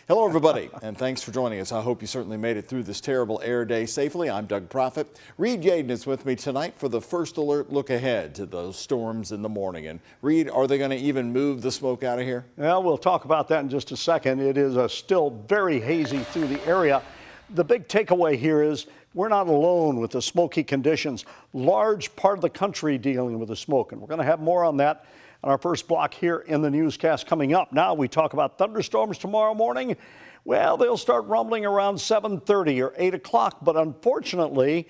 Hello, everybody, and thanks for joining us. I hope you certainly made it through this terrible air day safely. I'm Doug Proffitt. Reed Yaden is with me tonight for the first alert look ahead to those storms in the morning. And Reed, are they going to even move the smoke out of here? Well, we'll talk about that in just a second. It is still very hazy through the area. The big takeaway here is we're not alone with the smoky conditions. Large part of the country dealing with the smoke, and we're going to have more on that on our first block here in the newscast coming up. Now we talk about thunderstorms tomorrow morning. Well, they'll start rumbling around 7:30 or 8 o'clock, but unfortunately,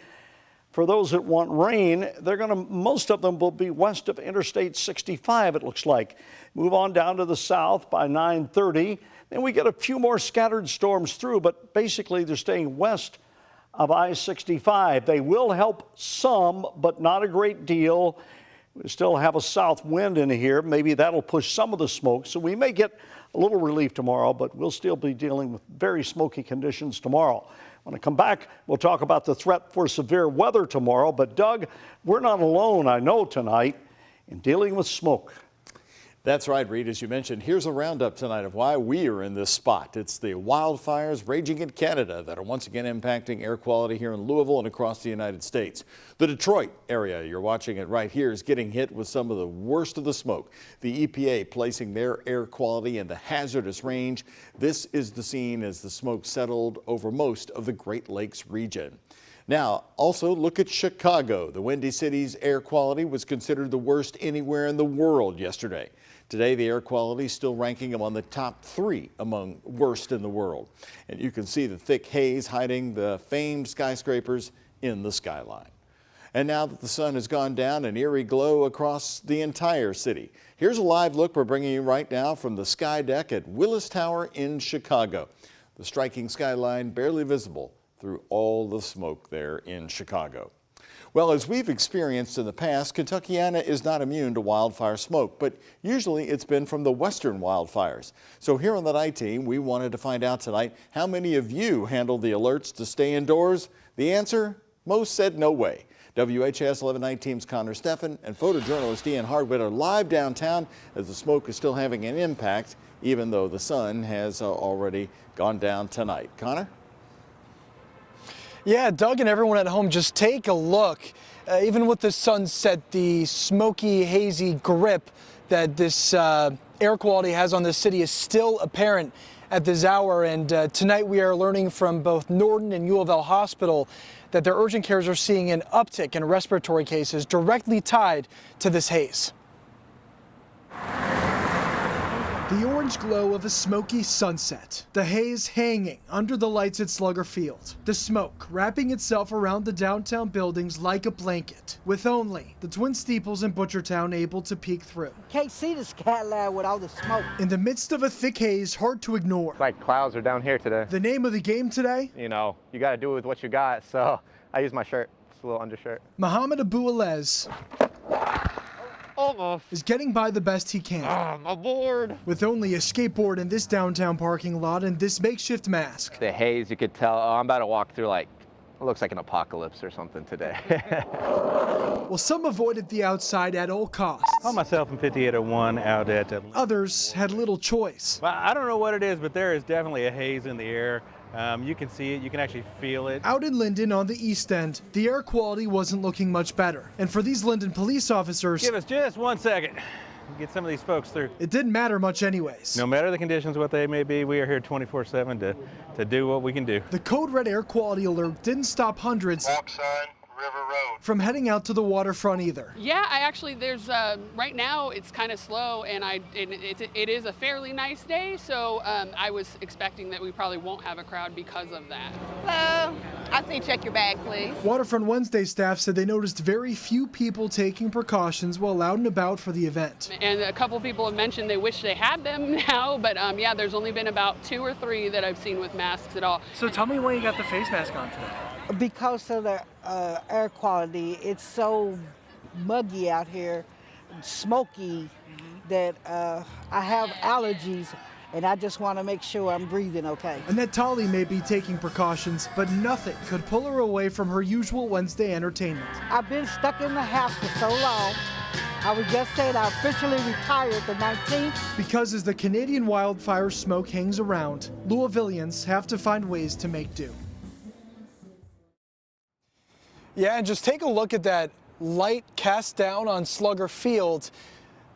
for those that want rain, most of them will be west of Interstate 65, it looks like. Move on down to the south by 9:30. Then we get a few more scattered storms through, but basically they're staying west of I-65. They will help some, but not a great deal. We still have a south wind in here. Maybe that'll push some of the smoke. So we may get a little relief tomorrow, but we'll still be dealing with very smoky conditions tomorrow. When I come back, we'll talk about the threat for severe weather tomorrow. But Doug, we're not alone, I know, tonight in dealing with smoke. That's right, Reed. As you mentioned, here's a roundup tonight of why we are in this spot. It's the wildfires raging in Canada that are once again impacting air quality here in Louisville and across the United States. The Detroit area, you're watching it right here, is getting hit with some of the worst of the smoke. The EPA placing their air quality in the hazardous range. This is the scene as the smoke settled over most of the Great Lakes region. Now, also look at Chicago. The Windy City's air quality was considered the worst anywhere in the world yesterday. Today, the air quality is still ranking among the top 3 among worst in the world. And you can see the thick haze hiding the famed skyscrapers in the skyline. And now that the sun has gone down, an eerie glow across the entire city. Here's a live look we're bringing you right now from the sky deck at Willis Tower in Chicago. The striking skyline barely visible through all the smoke there in Chicago. Well, as we've experienced in the past, Kentuckiana is not immune to wildfire smoke, but usually it's been from the western wildfires. So here on the night team, we wanted to find out tonight how many of you handled the alerts to stay indoors. The answer? Most said no way. WHAS 11 night team's Connor Steffen and photojournalist Ian Hardwitt are live downtown as the smoke is still having an impact, even though the sun has already gone down tonight. Connor? Yeah, Doug and everyone at home, just take a look. Even with the sunset, the smoky, hazy grip that this air quality has on the city is still apparent at this hour. And tonight we are learning from both Norton and U of L Hospital that their urgent cares are seeing an uptick in respiratory cases directly tied to this haze. The orange glow of a smoky sunset, the haze hanging under the lights at Slugger Field, the smoke wrapping itself around the downtown buildings like a blanket, with only the Twin Steeples in Butchertown able to peek through. Can't see the skyline with all the smoke. In the midst of a thick haze hard to ignore. It's like clouds are down here today. The name of the game today? You know, you got to do with what you got, so I use my shirt. It's a little undershirt. Muhammad Abu-Alez Almost. is getting by the best he can. I'm aboard. With only a skateboard in this downtown parking lot and this makeshift mask. The haze, you could tell, I'm about to walk through like, it looks like an apocalypse or something today. Well, some avoided the outside at all costs. I myself in 5801 out at Others had little choice. Well, I don't know what it is, but there is definitely a haze in the air. You can see it, you can actually feel it. Out in Linden on the east end, the air quality wasn't looking much better. And for these Linden police officers, Give us just 1 second. Get some of these folks through. it didn't matter much anyways. No matter the conditions, what they may be, we are here 24/7 to do what we can do. The code red air quality alert didn't stop hundreds Walk sign, River Road. from heading out to the waterfront either. Yeah, there's right now it's kind of slow, and it is a fairly nice day, so I was expecting that we probably won't have a crowd because of that. I say check your bag, please. Waterfront Wednesday staff said they noticed very few people taking precautions while out and about for the event. And a couple people have mentioned they wish they had them now, but yeah, there's only been about 2 or 3 that I've seen with masks at all. So tell me why you got the face mask on today. Because of the air quality, it's so muggy out here, smoky, that I have allergies, and I just want to make sure I'm breathing okay. Annette Tolley may be taking precautions, but nothing could pull her away from her usual Wednesday entertainment. I've been stuck in the house for so long, I was just saying I officially retired the 19th. Because as the Canadian wildfire smoke hangs around, Louisvillians have to find ways to make do. Yeah, and just take a look at that light cast down on Slugger Field.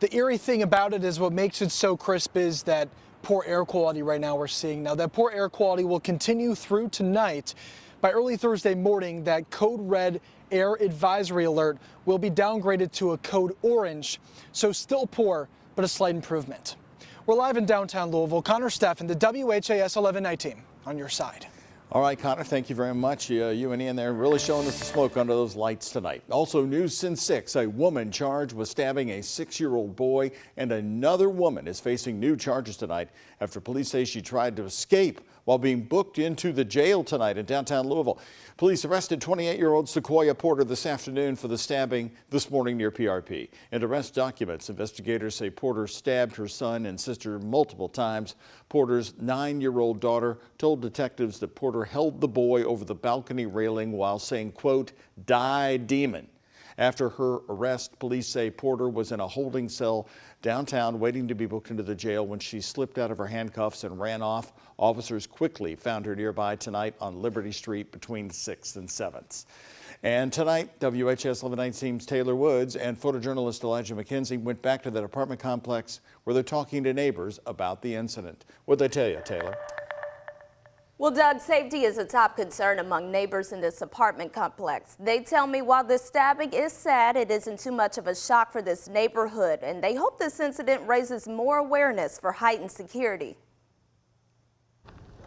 The eerie thing about it is what makes it so crisp is that poor air quality right now we're seeing. Now that poor air quality will continue through tonight. By early Thursday morning, that code red air advisory alert will be downgraded to a code orange. So still poor, but a slight improvement. We're live in downtown Louisville. Connor Steffen, the WHAS 11 night team on your side. All right, Connor, thank you very much. You and Ian there really showing us the smoke under those lights tonight. Also, news since 6, a woman charged with stabbing a 6-year-old boy, and another woman is facing new charges tonight after police say she tried to escape while being booked into the jail tonight in downtown Louisville. Police arrested 28-year-old Sequoia Porter this afternoon for the stabbing this morning near PRP. In arrest documents, investigators say Porter stabbed her son and sister multiple times. Porter's 9-year-old daughter told detectives that Porter held the boy over the balcony railing while saying, quote, "Die, demon." After her arrest, police say Porter was in a holding cell downtown waiting to be booked into the jail when she slipped out of her handcuffs and ran off. Officers quickly found her nearby tonight on Liberty Street between 6th and 7th. And tonight, WHS 11 Night team's Taylor Woods and photojournalist Elijah McKenzie went back to that apartment complex where they're talking to neighbors about the incident. What'd they tell you, Taylor? Well, Doug, safety is a top concern among neighbors in this apartment complex. They tell me while this stabbing is sad, it isn't too much of a shock for this neighborhood, and they hope this incident raises more awareness for heightened security.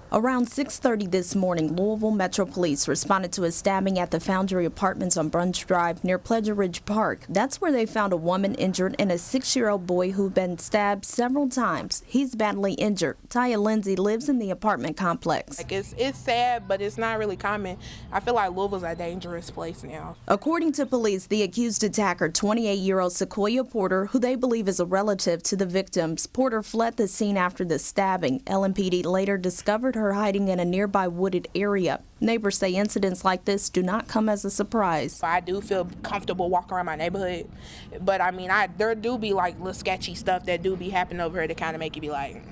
Around 6:30 this morning, Louisville Metro Police responded to a stabbing at the Foundry Apartments on Brunch Drive near Pleasure Ridge Park. That's where they found a woman injured and a 6-year-old boy who'd been stabbed several times. He's badly injured. Taya Lindsay lives in the apartment complex. It's sad, but it's not really common. I feel like Louisville's a dangerous place now. According to police, the accused attacker, 28-year-old Sequoia Porter, who they believe is a relative to the victims. Porter fled the scene after the stabbing. LMPD later discovered her hiding in a nearby wooded area. Neighbors say incidents like this do not come as a surprise. I do feel comfortable walking around my neighborhood, but I mean, there do be like little sketchy stuff that do be happening over here to kind of make you be like,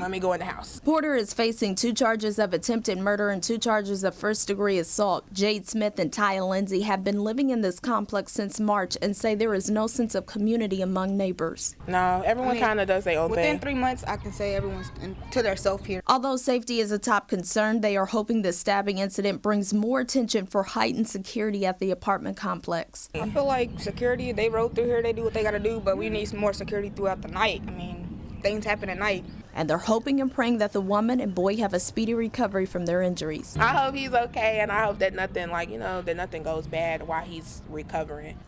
let me go in the house. Porter is facing 2 charges of attempted murder and 2 charges of first-degree assault. Jade Smith and Taya Lindsay have been living in this complex since March and say there is no sense of community among neighbors. No, everyone kind of does their own thing. Within 3 months, I can say everyone's to their self here. Although safety is a top concern, they are hoping the stabbing incident brings more attention for heightened security at the apartment complex. I feel like security, they rode through here, they do what they got to do, but we need some more security throughout the night. I mean, things happen at night. And they're hoping and praying that the woman and boy have a speedy recovery from their injuries. I hope he's okay, and I hope that nothing that nothing goes bad while he's recovering.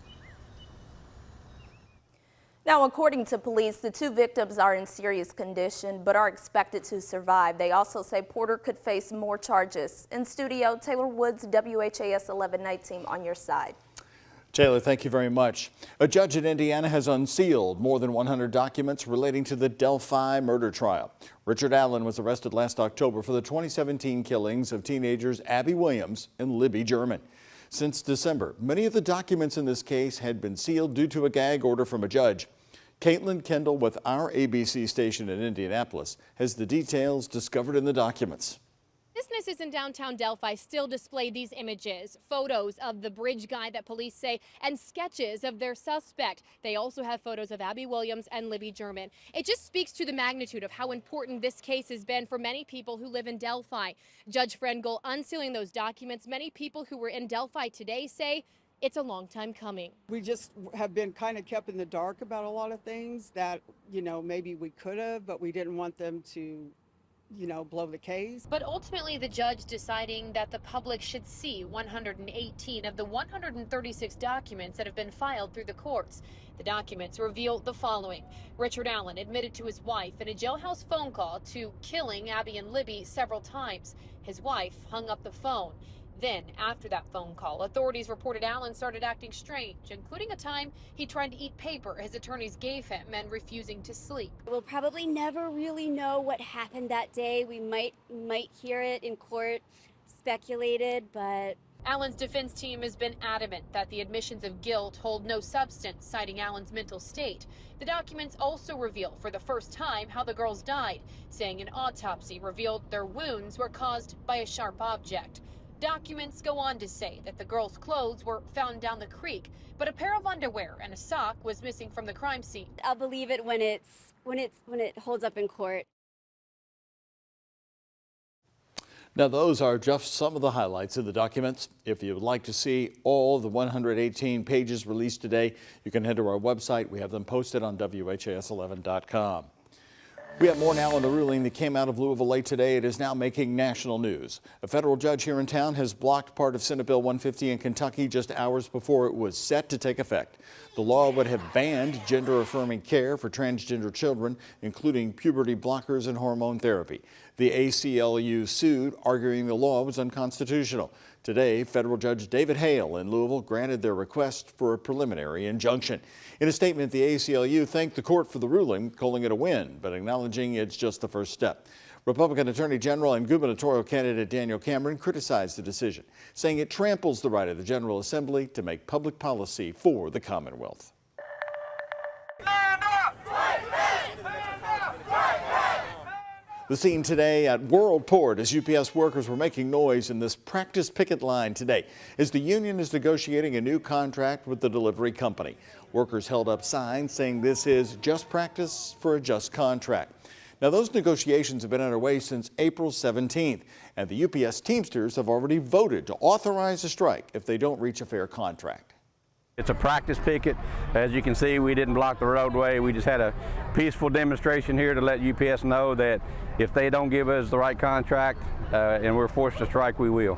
Now, according to police, the 2 victims are in serious condition but are expected to survive. They also say Porter could face more charges. In studio, Taylor Woods, WHAS 11 night team on your side. Taylor, thank you very much. A judge in Indiana has unsealed more than 100 documents relating to the Delphi murder trial. Richard Allen was arrested last October for the 2017 killings of teenagers Abby Williams and Libby German. Since December, many of the documents in this case had been sealed due to a gag order from a judge. Caitlin Kendall with our ABC station in Indianapolis has the details discovered in the documents. Businesses in downtown Delphi still display these images, photos of the bridge guy that police say, and sketches of their suspect. They also have photos of Abby Williams and Libby German. It just speaks to the magnitude of how important this case has been for many people who live in Delphi. Judge Frengel unsealing those documents. Many people who were in Delphi today say it's a long time coming. We just have been kind of kept in the dark about a lot of things that, maybe we could have, but we didn't want them to blow the case. But ultimately, the judge deciding that the public should see 118 of the 136 documents that have been filed through the courts. The documents reveal the following. Richard Allen admitted to his wife in a jailhouse phone call to killing Abby and Libby several times. His wife hung up the phone. Then, after that phone call, authorities reported Allen started acting strange, including a time he tried to eat paper his attorneys gave him and refusing to sleep. We'll probably never really know what happened that day. We might hear it in court speculated, but Allen's defense team has been adamant that the admissions of guilt hold no substance, citing Allen's mental state. The documents also reveal for the first time how the girls died, saying an autopsy revealed their wounds were caused by a sharp object. Documents go on to say that the girls' clothes were found down the creek, but a pair of underwear and a sock was missing from the crime scene. I'll believe it when it holds up in court. Now, those are just some of the highlights of the documents. If you would like to see all the 118 pages released today, you can head to our website. We have them posted on WHAS11.com. We have more now on the ruling that came out of Louisville late today. It is now making national news. A federal judge here in town has blocked part of Senate Bill 150 in Kentucky just hours before it was set to take effect. The law would have banned gender-affirming care for transgender children, including puberty blockers and hormone therapy. The ACLU sued, arguing the law was unconstitutional. Today, federal Judge David Hale in Louisville granted their request for a preliminary injunction. In a statement, the ACLU thanked the court for the ruling, calling it a win, but acknowledging it's just the first step. Republican Attorney General and gubernatorial candidate Daniel Cameron criticized the decision, saying it tramples the right of the General Assembly to make public policy for the Commonwealth. The scene today at Worldport as UPS workers were making noise in this practice picket line today as the union is negotiating a new contract with the delivery company. Workers held up signs saying this is just practice for a just contract. Now, those negotiations have been underway since April 17th, and the UPS Teamsters have already voted to authorize a strike if they don't reach a fair contract. It's a practice picket. As you can see, we didn't block the roadway. We just had a peaceful demonstration here to let UPS know that if they don't give us the right contract and we're forced to strike, we will.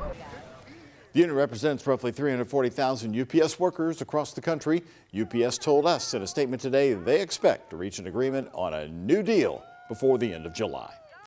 The union represents roughly 340,000 UPS workers across the country. UPS told us in a statement today they expect to reach an agreement on a new deal before the end of July.